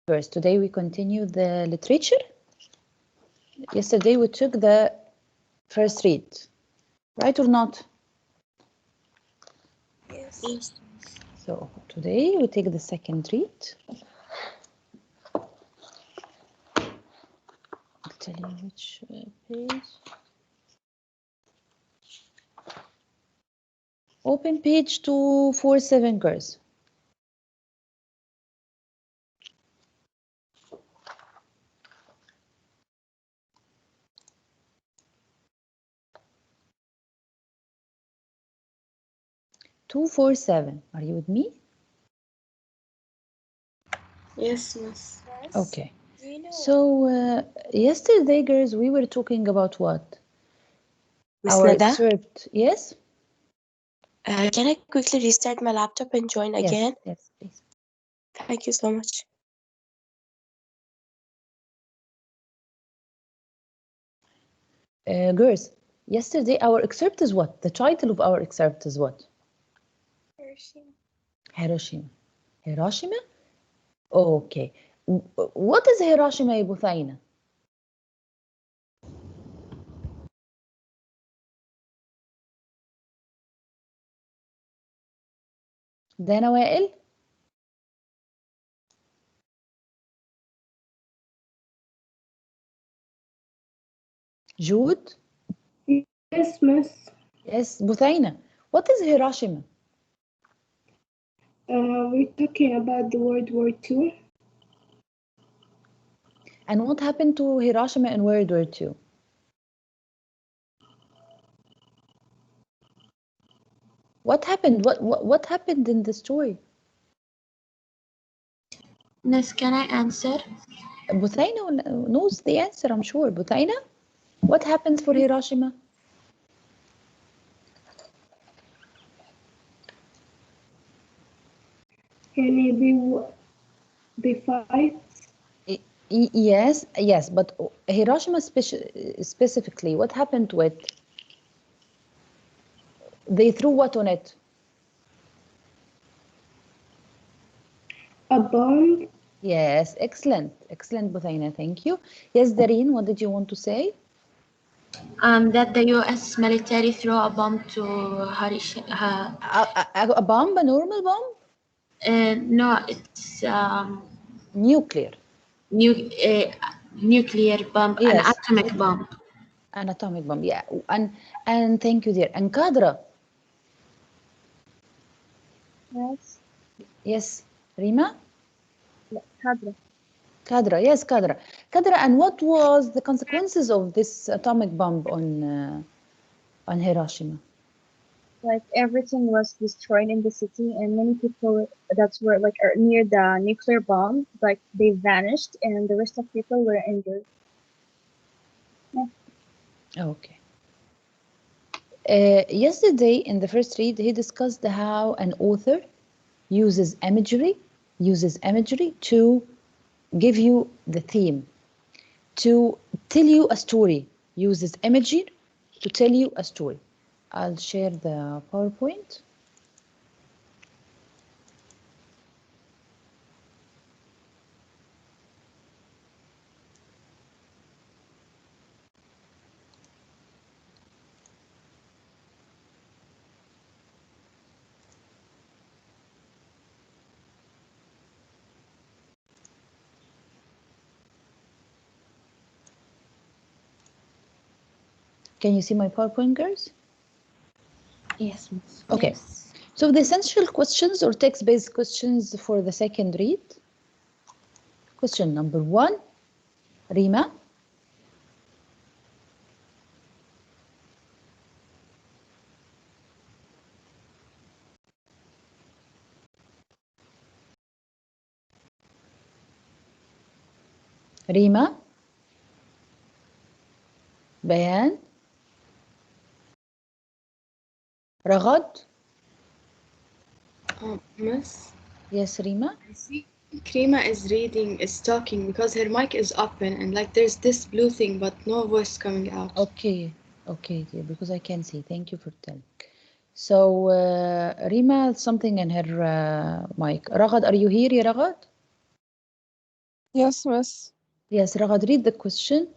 First, today we continue the literature. Yesterday we took the first read, right or not? Yes. So today we take the second read. I'll tell you which page. Open page 247, girls. Two, 4, 7. Are you with me? Yes, miss. Okay. So yesterday, girls, we were talking about what? Miss Our Nada, excerpt. Yes? can I quickly restart my laptop and join again? Yes, please. Thank you so much. Girls, yesterday our excerpt is what? The title of our excerpt is what? Hiroshima. Hiroshima. Hiroshima? Okay. What is Hiroshima, يا بثينة? دانا وائل؟ Jude? Yes, miss. Yes, بثينة. What is Hiroshima? We're talking about the World War II. And what happened to Hiroshima in World War II? What happened? What happened in the story? Miss, can I answer? بثينة knows the answer, I'm sure. بثينة, what happened for Hiroshima? They fight. Yes, but Hiroshima specifically, what happened to it? They threw what on it? A bomb. Yes, excellent, Buthaina, thank you. Yes, Dareen, what did you want to say? That the U.S. military threw a bomb to Hiroshima. A bomb, a normal bomb? No, it's Nuclear. nuclear bomb, Yes. an atomic bomb. An atomic bomb, yeah. And thank you, dear. And Kadra? Yes. Yes, Rima? Kadra. Kadra, yes, Kadra. Kadra, and what was the consequences of this atomic bomb on Hiroshima? Like everything was destroyed in the city, and many people that were like near the nuclear bomb, like they vanished, and the rest of people were injured. Yeah. Okay. Yesterday in the first read, he discussed how an author uses imagery to give you the theme, to tell you a story, uses imagery to tell you a story. I'll share the PowerPoint. Can you see my PowerPoint, girls? Yes, miss. Okay. Yes. So the essential questions or text-based questions for the second read. Question number 1, Rima. Rima. Bayan. Ragad. Miss. Yes, Rima. I see Rima is talking because her mic is open and like there's this blue thing but no voice coming out. Okay, dear, because I can see. Thank you for telling. So Rima, something in her mic. Ragad, are you here, ya Ragad? Yes, miss. Yes, Ragad, read the question.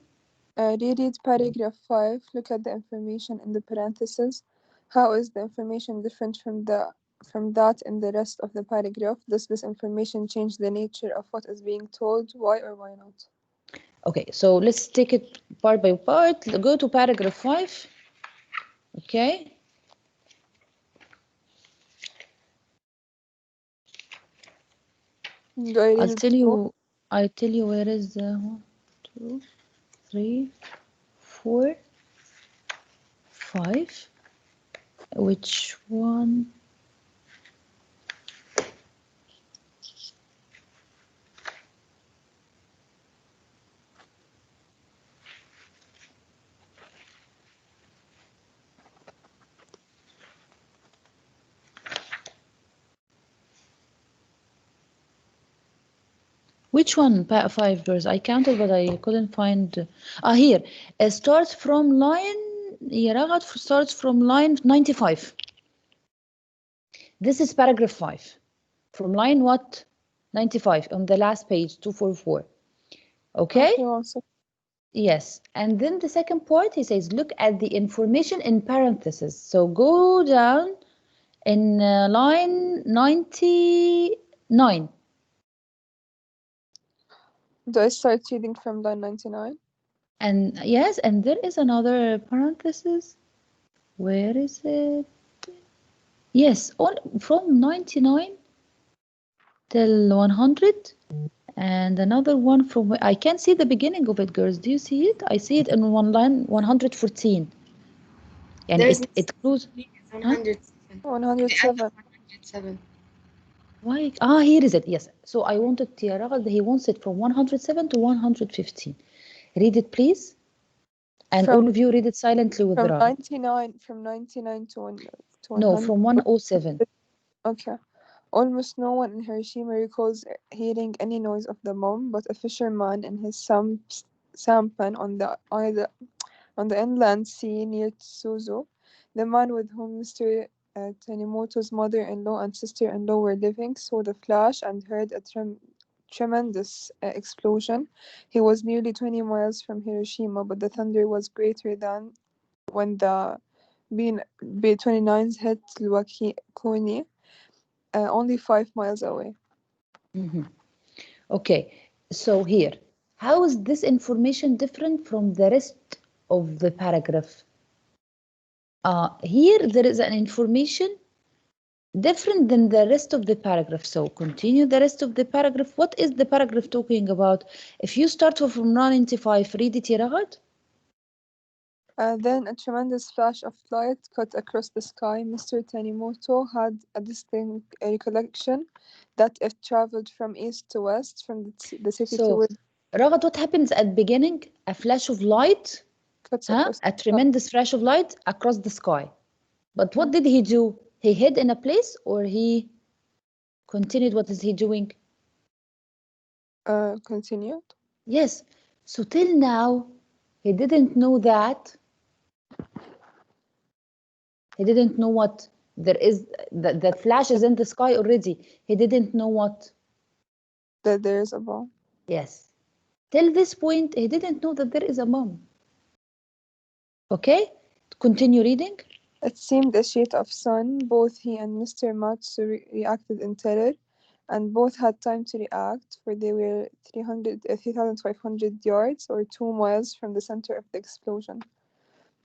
Reread paragraph 5. Look at the information in the parentheses. How is the information different from that in the rest of the paragraph? Does this information change the nature of what is being told? Why or why not? Okay, so let's take it part by part. Go to paragraph 5. Okay. Do I read I'll it tell too? you. I'll tell you where is 1, 2, 3, 4, 5. Which one? Which one? 5 girls. I counted, but I couldn't find. Here. Starts from line. Ragad starts from line 95. This is paragraph 5. From line what? 95 on the last page, 244. Okay? Okay, one second. Yes. And then the second part, he says, look at the information in parentheses. So go down in line 99. Do I start reading from line 99? And yes, and there is another parenthesis. Where is it? Yes, from 99 till 100. And another one from, I can't see the beginning of it, girls. Do you see it? I see it in one line 114. And There's it close. Huh? 107. 107. 107. Why? Here is it. Yes. So I wanted Tiara, he wants it from 107 to 115. Read it, please. And From all of you read it silently with the from Ragad. 99 to No, 100. from 107. Okay. Almost no one in Hiroshima recalls hearing any noise of the bomb, but a fisherman in his sampan on the inland sea near Tsuzu, the man with whom Mr. Tanimoto's mother-in-law and sister-in-law were living, saw the flash and heard a tremendous explosion. He was nearly 20 miles from Hiroshima, but the thunder was greater than when the B-29s hit Iwakuni, only 5 miles away. Mhm. Okay, so here, how is this information different from the rest of the paragraph? Here there is an information different than the rest of the paragraph. So continue the rest of the paragraph. What is the paragraph talking about? If you start from 95, read it, Ragad. Then a tremendous flash of light cut across the sky. Mr. Tanimoto had a distinct recollection that it traveled from east to west, from the city So, toward Ragad, what happens at beginning? A flash of light, cuts across a the sky. tremendous flash of light across the sky. But what did he do? He hid in a place or he continued? What is he doing? Continued. Yes. So till now, he didn't know that. He didn't know what there is. The flash is in the sky already. He didn't know what. That there is a bomb. Yes. Till this point, he didn't know that there is a bomb. Okay? Continue reading. It seemed a sheet of sun. Both he and Mr. Matsu reacted in terror, and both had time to react, for they were 3,500 yards or 2 miles from the center of the explosion.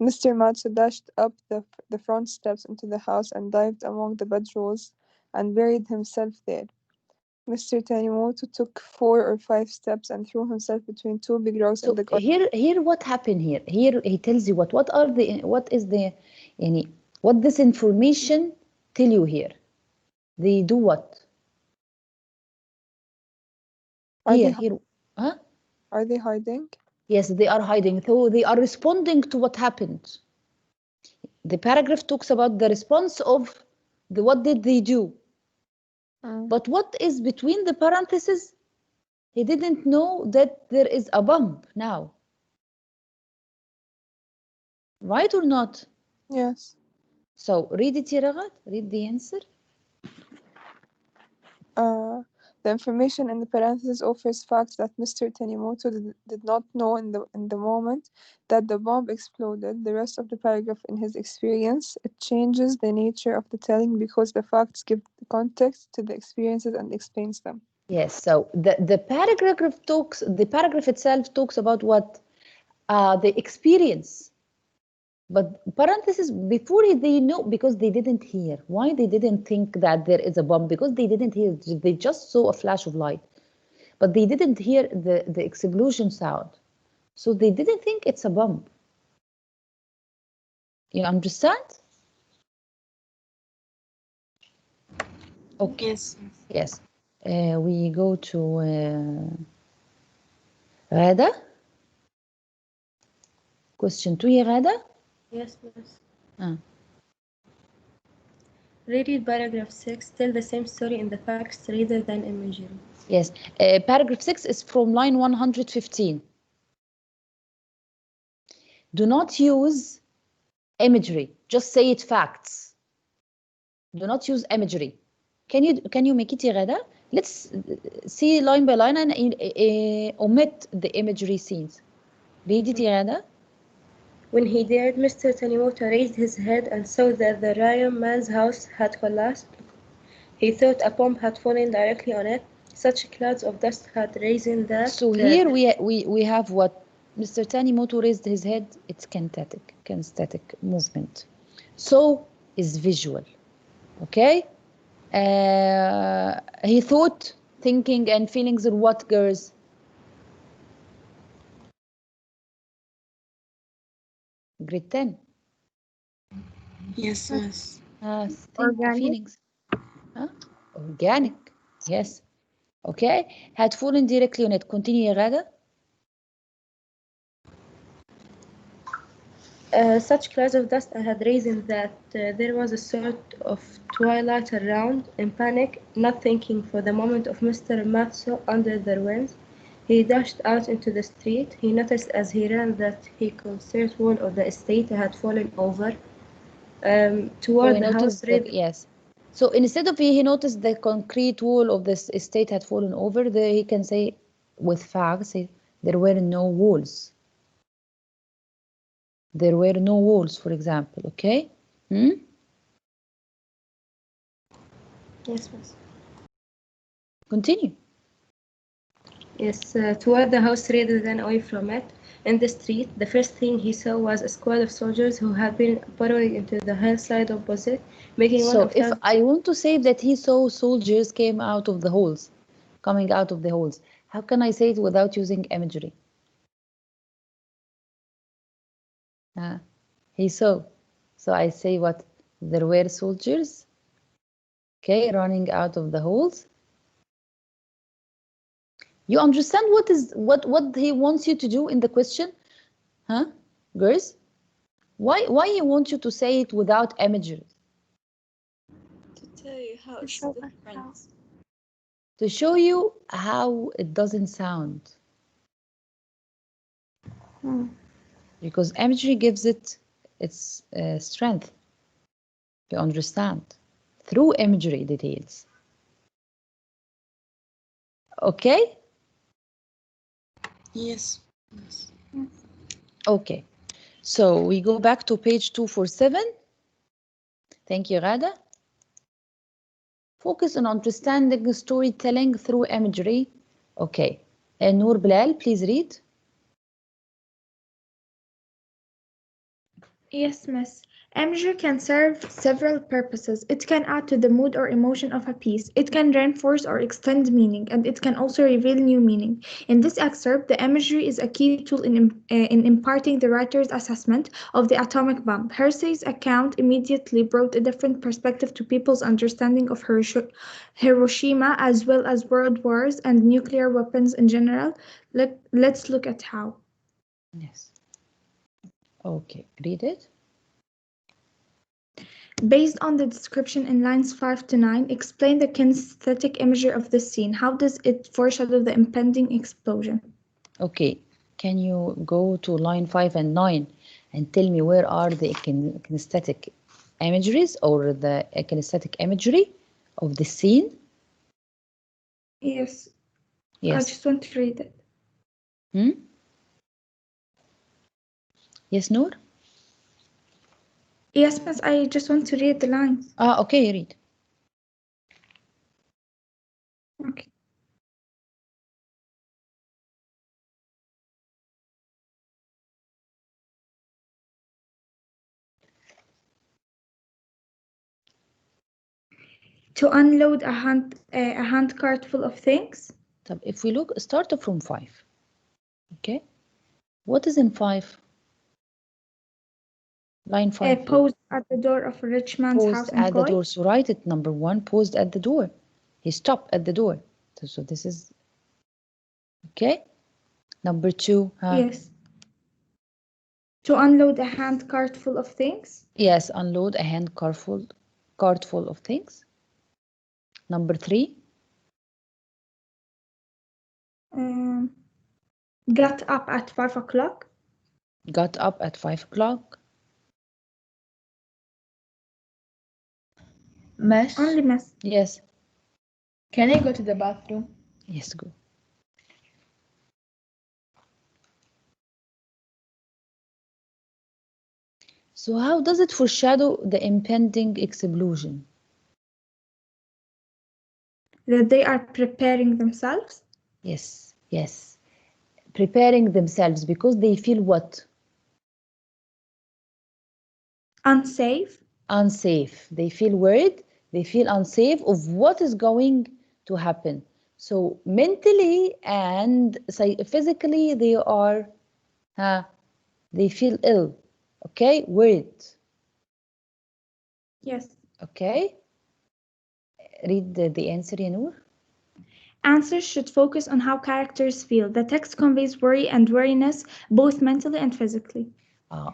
Mr. Matsu dashed up the front steps into the house and dived among the bedrolls and buried himself there. Mr. Tanimoto took 4 or 5 steps and threw himself between 2 big rocks in So the garden. here what happened here? Here he tells you what is the what this information tell you here. They do what? Are they Here. Huh? are they hiding? Yes, they are hiding. So they are responding to what happened. The paragraph talks about the response of what did they do. But what is between the parentheses? He didn't know that there is a bomb now. Right or not? Yes. So read it, Ragad. Read the answer. The information in the parentheses offers facts that Mr. Tanimoto did not know in the moment that the bomb exploded. The rest of the paragraph in his experience, it changes the nature of the telling because the facts give the context to the experiences and explains them. Yes, so the paragraph itself talks about what the experience, but parentheses before they know, because they didn't hear. Why they didn't think that there is a bomb? Because they didn't hear. They just saw a flash of light, but they didn't hear the explosion sound, so they didn't think it's a bomb. You understand? Okay. Yes. Yes. We go to Ghada. Question 2 يا غادة. Yes, miss. Ah. Read paragraph 6. Tell the same story in the facts rather than imagery. Yes. Paragraph 6 is from line 115. Do not use imagery. Just say it facts. Do not use imagery. Can you make it يا غادة? Let's see line by line and omit the imagery scenes. Read it يا غادة. When he dared, Mr. Tanimoto raised his head and saw that the Ryan man's house had collapsed. He thought a bomb had fallen directly on it. Such clouds of dust had risen that... So here we have what Mr. Tanimoto raised his head. It's kinesthetic movement. So is visual. Okay. He thought, thinking, and feelings are what, girls? Grade 10. Yes, miss. Organic. Feelings. Huh? Organic. Yes. Okay. Had fallen directly on it. Continue, Ghada. Such clouds of dust had risen that there was a sort of twilight around. In panic, not thinking for the moment of Mr. Matsu under the ruins, he dashed out into the street. He noticed as he ran that the concrete wall of the estate had fallen over toward the house. Yes. So instead of he noticed the concrete wall of this estate had fallen over, he can say with facts, there were no walls. There were no walls, for example, okay? Yes, miss. Continue. Yes, toward the house rather than away from it. In the street, the first thing he saw was a squad of soldiers who had been burrowing into the hillside opposite, making one So of if I want to say that he saw soldiers coming out of the holes, how can I say it without using imagery? He saw. So I say what? There were soldiers, okay, running out of the holes. You understand what he wants you to do in the question? Huh? Girls? Why he wants you to say it without imagery? To tell you how it's different. To show you how it doesn't sound. Because imagery gives it its strength. You understand? Through imagery details. Okay? Yes. Okay. So we go back to page 247. Thank you, Ghada. Focus on understanding storytelling through imagery. Okay. And Noor Bilal, please read. Yes, miss. Imagery can serve several purposes. It can add to the mood or emotion of a piece. It can reinforce or extend meaning, and it can also reveal new meaning. In this excerpt, the imagery is a key tool in imparting the writer's assessment of the atomic bomb. Hersey's account immediately brought a different perspective to people's understanding of Hiroshima, as well as world wars and nuclear weapons in general. Let's look at how. Yes. Okay, read it. Based on the description in lines 5 to 9, explain the kinesthetic imagery of this scene. How does it foreshadow the impending explosion? Okay, can you go to line 5 and 9 and tell me where are the kinesthetic imageries or the kinesthetic imagery of the scene? Yes. I Yes. just want to read it. Yes, Noor? Yes, miss, I just want to read the lines. Okay, read. Okay. To unload a handcart full of things. طب if we look, start from 5. Okay? What is in 5? Line 5. Posed at the door of a rich man's Paused house in at the Troy. door. So write it, number 1, paused at the door. He stopped at the door. So this is, okay? Number 2, Yes. To unload a handcart full of things. Yes, unload a cart full of things. Number 3. Got up at 5 o'clock. Got up at 5 o'clock. Miss, Only miss. Yes. can I go to the bathroom? Yes, go. So how does it foreshadow the impending explosion? That they are preparing themselves. Yes, yes. Preparing themselves because they feel what? Unsafe. Unsafe. They feel worried. They feel unsafe of what is going to happen. So mentally and physically they are, they feel ill. Okay, worried. Yes. Okay. Read the answer, Yanur. Answers should focus on how characters feel. The text conveys worry and weariness, both mentally and physically.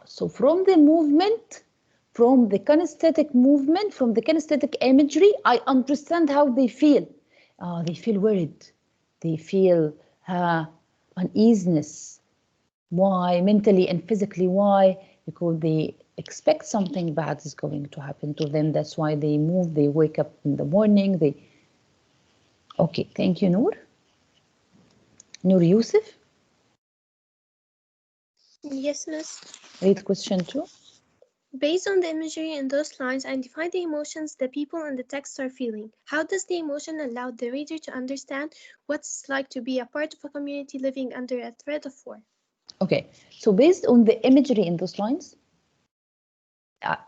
So from the movement, from the kinesthetic movement, from the kinesthetic imagery, I understand how they feel. They feel worried. They feel uneasiness. Why? Mentally and physically. Why? Because they expect something bad is going to happen to them. That's why they move. They wake up in the morning. Okay, thank you, Noor. Noor Yusuf, Yes, miss. read question 2. Based on the imagery in those lines, identify the emotions the people in the text are feeling. How does the emotion allow the reader to understand what it's like to be a part of a community living under a threat of war? Okay, so based on the imagery in those lines,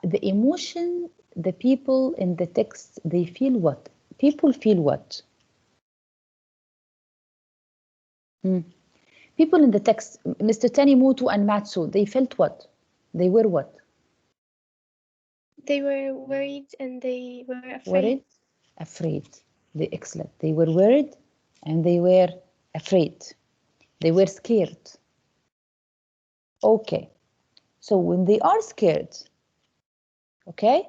the emotion, the people in the text, they feel what? People feel what? People in the text, Mr. Tanimoto and Matsu, they felt what? They were what? They were worried and they were afraid. Worried? Afraid. Excellent. They were worried and they were afraid. They were scared. Okay. So when they are scared, okay,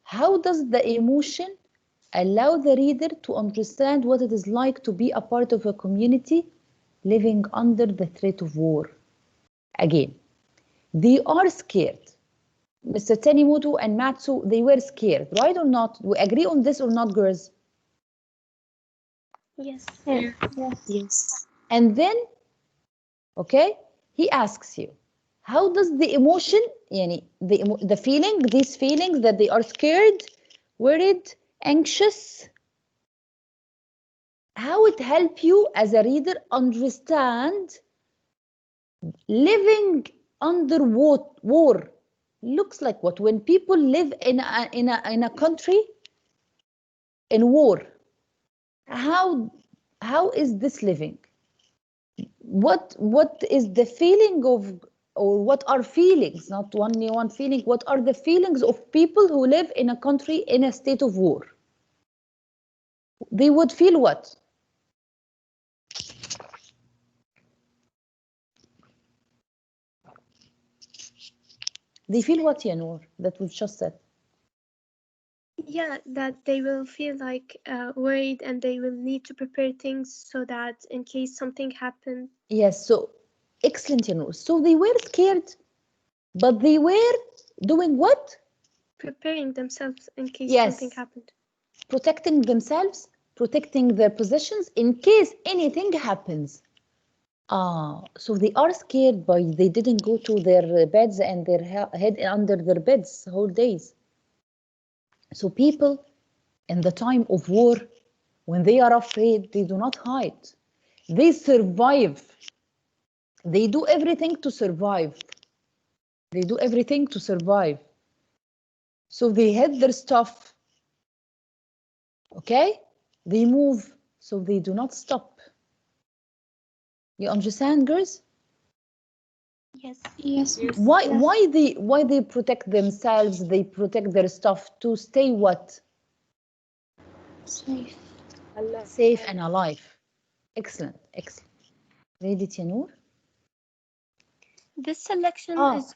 how does the emotion allow the reader to understand what it is like to be a part of a community living under the threat of war? Again, they are scared. Mr. Tanimoto and Matsu, they were scared, right or not? We agree on this or not, girls? Yes. Yeah. Yes. And then, okay, he asks you, how does the emotion, the feeling, these feelings that they are scared, worried, anxious, how it help you as a reader understand living under war looks like what? When people live in a country in war, how is this living? What is the feeling of, or what are feelings, not only one feeling, what are the feelings of people who live in a country in a state of war? They would feel what? They feel what, Yanur, that we just said? Yeah, that they will feel like worried and they will need to prepare things so that in case something happened. Yes, so excellent, Yanur. So they were scared, but they were doing what? Preparing themselves in case Yes. something happened. Protecting themselves protecting their possessions in case anything happens. So they are scared, but they didn't go to their beds and their head under their beds whole days. So people in the time of war, when they are afraid, they do not hide. They survive. They do everything to survive. They do everything to survive. So they hid their stuff. Okay? They move, so they do not stop. You understand, girls? Yes. Yes. Why they protect themselves? They protect their stuff to stay what? Safe. Safe and alive. Excellent, excellent. Read it, Yanur. This selection is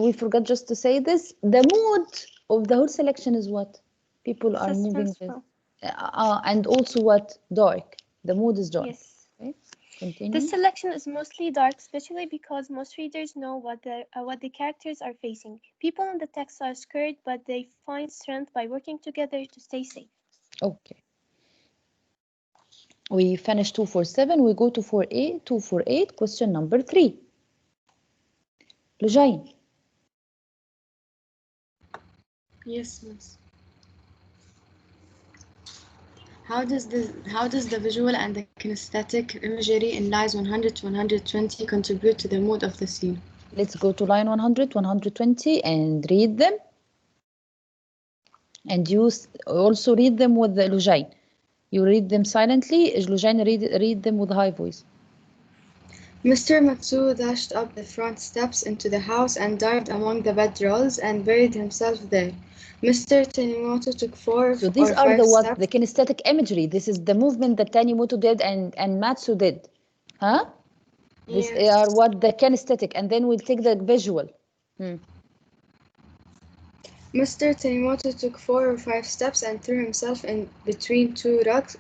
We forgot just to say this. The mood of the whole selection is what? People are moving with. suspenseful. And also what? Dark. The mood is dark. Yes. Okay. Continue. This selection is mostly dark, especially because most readers know what the characters are facing. People in the text are scared, but they find strength by working together to stay safe. Okay. We finished 247. We go to 248. Question number 3. Lujain. Yes, miss. How does the visual and the kinesthetic imagery in lines 100 to 120 contribute to the mood of the scene? Let's go to line 100, 120 and read them. And you also read them with the Lujain. You read them silently. Lujain read them with high voice. Mr. Matsuo dashed up the front steps into the house and dived among the bedrolls and buried himself there. Mr. Tanimoto took 4 So these or are 5 the steps. what? The kinesthetic imagery. This is the movement that Tanimoto did and Matsu did. Huh? These Yes. are what the kinesthetic. And then we'll take the visual. Mr. Tanimoto took 4 or 5 steps and threw himself in between 2 rocks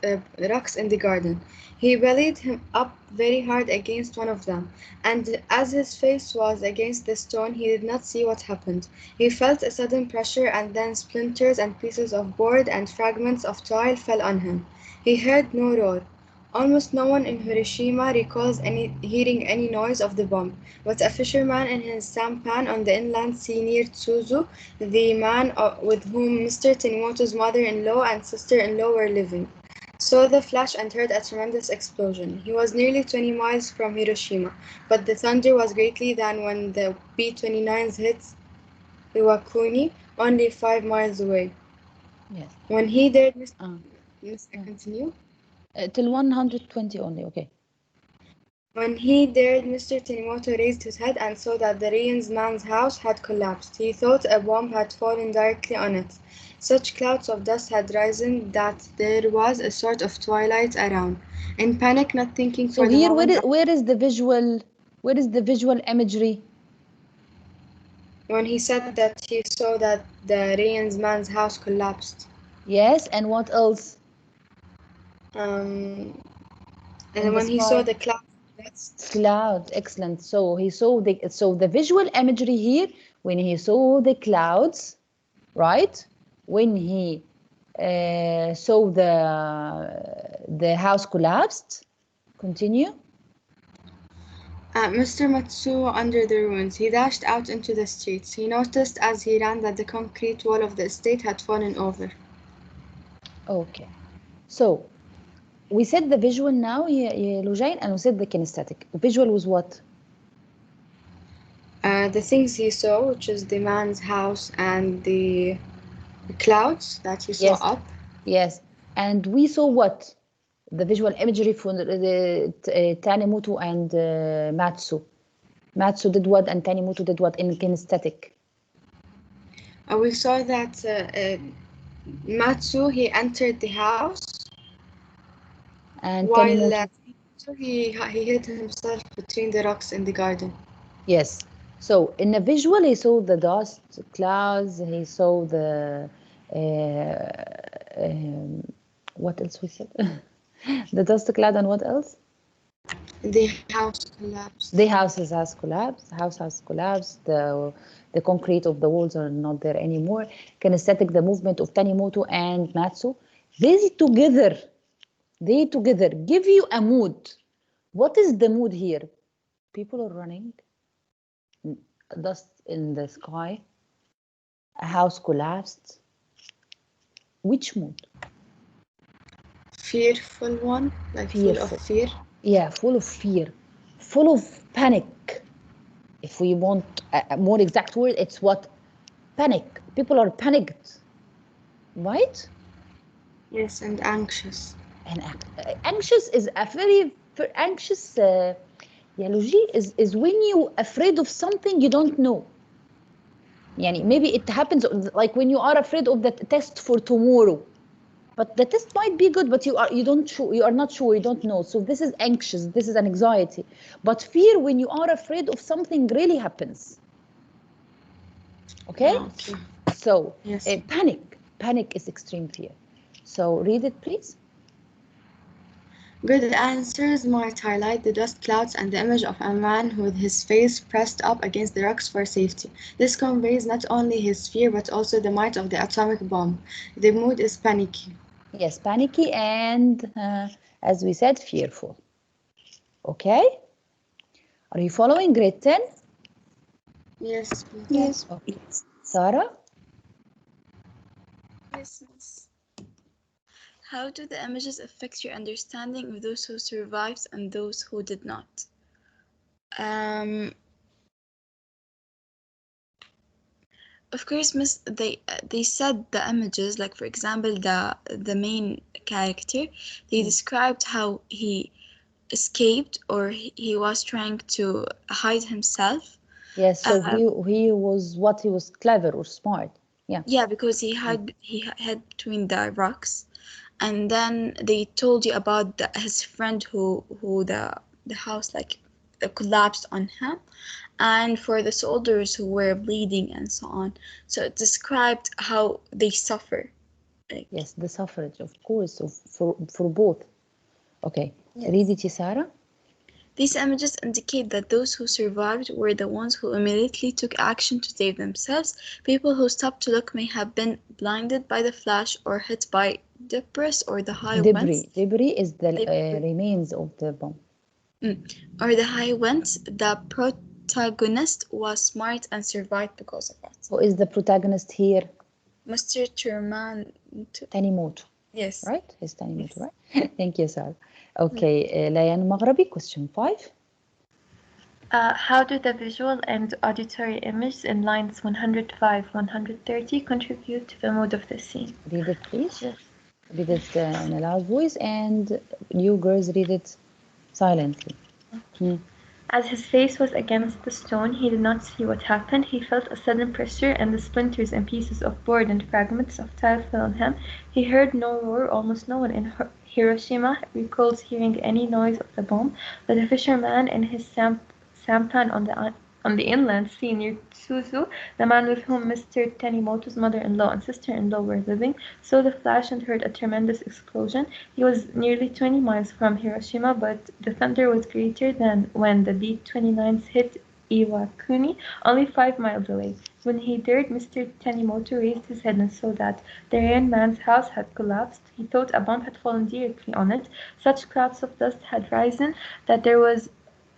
in the garden. He bellied him up very hard against one of them, and as his face was against the stone, he did not see what happened. He felt a sudden pressure, and then splinters and pieces of board and fragments of tile fell on him. He heard no roar. Almost no one in Hiroshima recalls hearing any noise of the bomb, but a fisherman in his sampan on the inland sea near Tsuzu, the man with whom Mr. Tanimoto's mother-in-law and sister-in-law were living, saw the flash and heard a tremendous explosion. He was nearly 20 miles from Hiroshima, but the thunder was greater than when the B-29s hit Iwakuni, only 5 miles away. Yes. When he dared continue? Till 120 only. Okay. When he dared, Mr. Tanimoto raised his head and saw that the Ryan's man's house had collapsed. He thought a bomb had fallen directly on it. Such clouds of dust had risen that there was a sort of twilight around. In panic, not thinking So for the here, moment, where is the visual? Where is the visual imagery? when he said that he saw that the Ryan's man's house collapsed. Yes, and what else? And In when the he saw sky. the clouds, Clouds, excellent. So he saw the visual imagery here when he saw the clouds, right? When he saw the house collapsed. Continue. Mr. Matsuo under the ruins. He dashed out into the streets. He noticed as he ran that the concrete wall of the estate had fallen over. Okay. So we said the visual now, Lujain, and we said the kinesthetic. Visual was what? The things he saw, which is the man's house and the clouds that he saw Yes. up. Yes. And we saw what? The visual imagery from the Tanimoto and Matsu. Matsu did what and Tanimoto did what in kinesthetic? We saw that Matsu, he entered the house, And while Tanimoto. he hid himself between the rocks in the garden. Yes. So in the visual, he saw the dust clouds. He saw the what else we said? The dust cloud and what else? The house collapsed. The house has collapsed. House has collapsed. The concrete of the walls are not there anymore. Kinesthetic, the movement of Tanimoto and Matsu. They together give you a mood. What is the mood here? People are running, dust in the sky, a house collapsed. Which mood? Fearful one, like full of fear. Yeah, full of fear, full of panic. If we want a more exact word, it's what? Panic. People are panicked, right? Yes, and anxious. And anxious is a very anxious. Is when you afraid of something you don't know. يعني maybe it happens like when you are afraid of the test for tomorrow, but the test might be good, but you are not sure, you don't know. So this is anxious, this is an anxiety. But fear, when you are afraid of something really happens. Okay? So yes. Panic is extreme fear. So read it, please. Good answers might highlight the dust clouds and the image of a man with his face pressed up against the rocks for safety. This conveys not only his fear but also the might of the atomic bomb. The mood is panicky. Yes, panicky and, as we said, fearful. Okay? Are you following grade 10? Yes. Yes. Okay. Sarah? Yes, miss. How do the images affect your understanding of those who survived and those who did not? Of course, miss, they said the images, like for example, the main character, they described how he escaped or he was trying to hide himself. Yes, so he was clever or smart. Yeah. Yeah, because he hid between the rocks, and then they told you about his friend who the house like collapsed on him, and for the soldiers who were bleeding and so on. So it described how they suffer. Like, yes, the suffrage, of course, for both. Okay, yes. Read it, Sarah. These images indicate that those who survived were the ones who immediately took action to save themselves. People who stopped to look may have been blinded by the flash or hit by debris or the high winds. Debris is the remains of the bomb. Or the high winds. The protagonist was smart and survived because of it. Who is the protagonist here? Mr. Truman. Tanimoto. Yes. Right? He's Tanimoto, yes. Right? Thank you, Sarah. Okay, Layan Maghrabi, question 5. How do the visual and auditory images in lines 105-130 contribute to the mood of the scene? Read it, please. Yes. Read it in a loud voice, and you girls read it silently. Okay. As his face was against the stone, he did not see what happened. He felt a sudden pressure, and the splinters and pieces of board and fragments of tile fell on him. He heard no roar. Almost no one in Hiroshima recalls hearing any noise of the bomb, but a fisherman in his sampan on the inland sea near Suzu, the man with whom Mr. Tanimoto's mother-in-law and sister-in-law were living, saw the flash and heard a tremendous explosion. He was nearly 20 miles from Hiroshima, but the thunder was greater than when the B-29s hit Iwakuni, only 5 miles away. When he dared, Mr. Tanimoto raised his head and saw that the Ryan man's house had collapsed. He thought a bomb had fallen directly on it. Such clouds of dust had risen that there was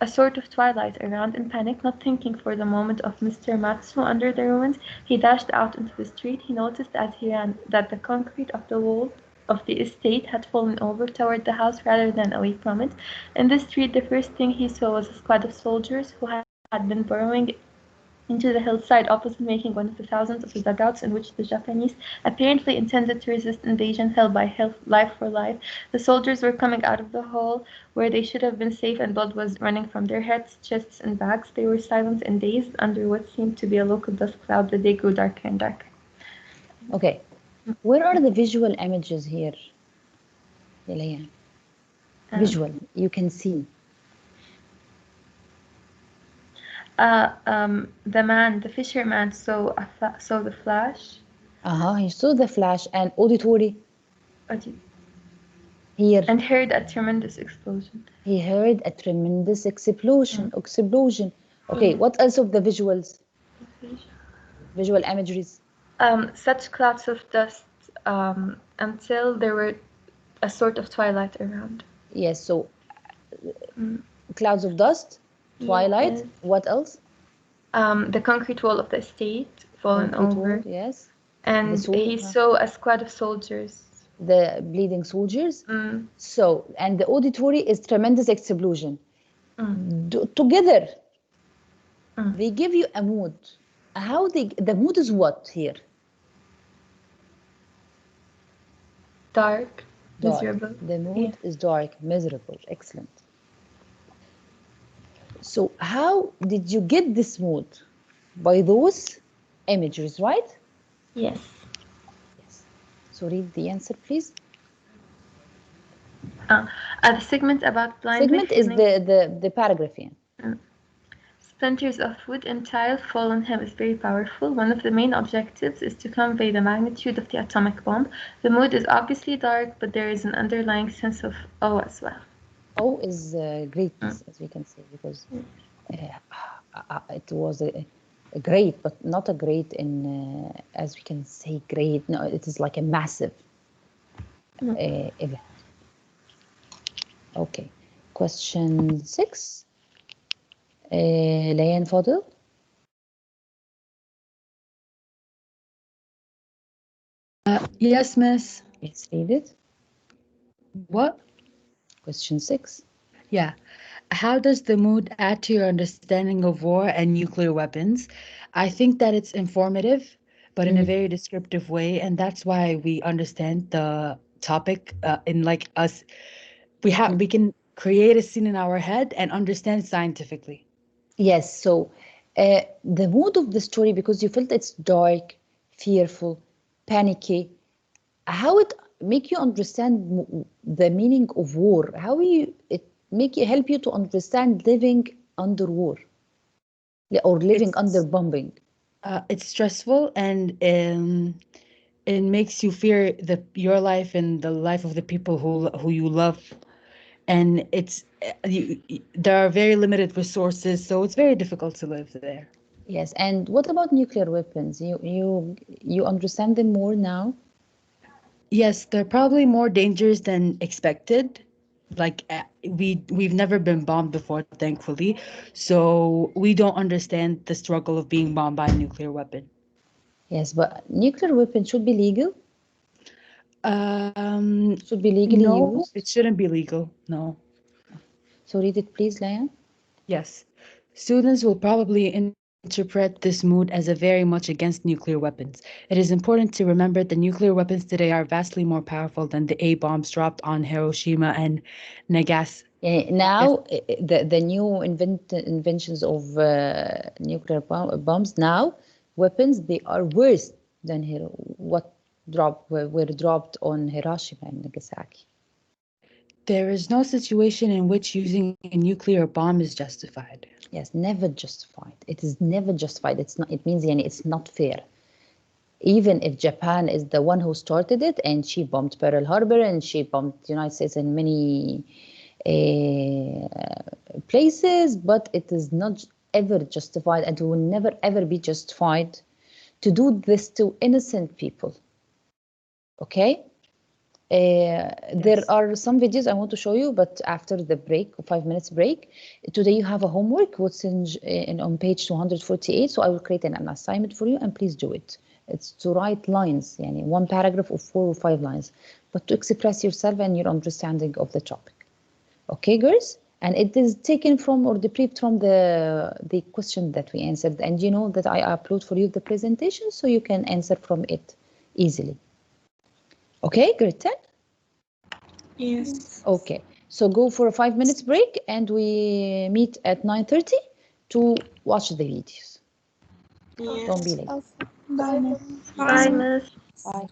a sort of twilight around. In panic, not thinking for the moment of Mr. Matsu under the ruins, he dashed out into the street. He noticed as he ran that the concrete of the wall of the estate had fallen over toward the house rather than away from it. In the street, the first thing he saw was a squad of soldiers who had been burrowing into the hillside opposite, making one of the thousands of dugouts in which the Japanese apparently intended to resist invasion, held by life for life. The soldiers were coming out of the hole where they should have been safe, and blood was running from their heads, chests, and backs. They were silent and dazed under what seemed to be a local dust cloud. The day grew darker and darker. Okay, where are the visual images here, Yelayan? Visual, you can see. The fisherman saw the flash. He saw the flash. And auditory? Here. And heard a tremendous explosion. He heard a tremendous explosion. Okay, what else of the visuals? Visual imageries. Such clouds of dust until there were a sort of twilight around. Yes, so clouds of dust, twilight, Yes. what else? The concrete wall of the estate fallen Concrete over, wall, yes. and he saw a squad of soldiers. The bleeding soldiers. Mm. So, and the auditory is tremendous explosion. Together, they give you a mood. How the mood is what here? Dark, Dark. miserable. The mood is dark, miserable. Excellent. So how did you get this mood? By those images, right? Yes. Yes. So read the answer, please. The segment about blindly Segment is feeling the paragraph here. splinters of wood and tile fall on him is very powerful. One of the main objectives is to convey the magnitude of the atomic bomb. The mood is obviously dark, but there is an underlying sense of awe as well. Awe is greatness, as we can say, because it was a great, but not a great in, as we can say, great. No, it is like a massive event. Okay. Question 6. Layan Fadil. Yes, miss. Let's read it. What? Question 6. Yeah. How does the mood add to your understanding of war and nuclear weapons? I think that it's informative, but in a very descriptive way, and that's why we understand the topic in like us. We can create a scene in our head and understand scientifically. Yes, so the mood of the story, because you felt it's dark, fearful, panicky, how it make you understand the meaning of war? How it help you to understand living under war or living under bombing? It's stressful, and it makes you fear your life and the life of the people who you love. And it's there are very limited resources, so it's very difficult to live there. Yes, and what about nuclear weapons? You understand them more now? Yes, they're probably more dangerous than expected. Like we've never been bombed before, thankfully, so we don't understand the struggle of being bombed by a nuclear weapon. Yes, but nuclear weapons should be legal. Should be legally used. It shouldn't be legal. No. So read it, please, Layan. Yes. Students will probably interpret this mood as a very much against nuclear weapons. It is important to remember that nuclear weapons today are vastly more powerful than the A-bombs dropped on Hiroshima and Nagasaki. Now, the new inventions of nuclear bombs, now, weapons, they are worse than what were dropped on Hiroshima and Nagasaki. There is no situation in which using a nuclear bomb is justified. Yes, never justified. It is never justified. It's not. It means it's not fair. Even if Japan is the one who started it, and she bombed Pearl Harbor, and she bombed the United States in many places, but it is not ever justified, and will never ever be justified to do this to innocent people. Okay? There are some videos I want to show you, but after the break, 5 minutes break. Today you have a homework, what's on page 248, so I will create an assignment for you, and please do it. It's to write lines, one paragraph of 4 or 5 lines, but to express yourself and your understanding of the topic. Okay, girls? And it is taken from or debriefed from the question that we answered, and you know that I upload for you the presentation, so you can answer from it easily. Okay, grade 10? Yes. Okay, so go for a 5 minutes break, and we meet at 9:30 to watch the videos. Yes. Don't be late. Bye. Bye, miss. Bye.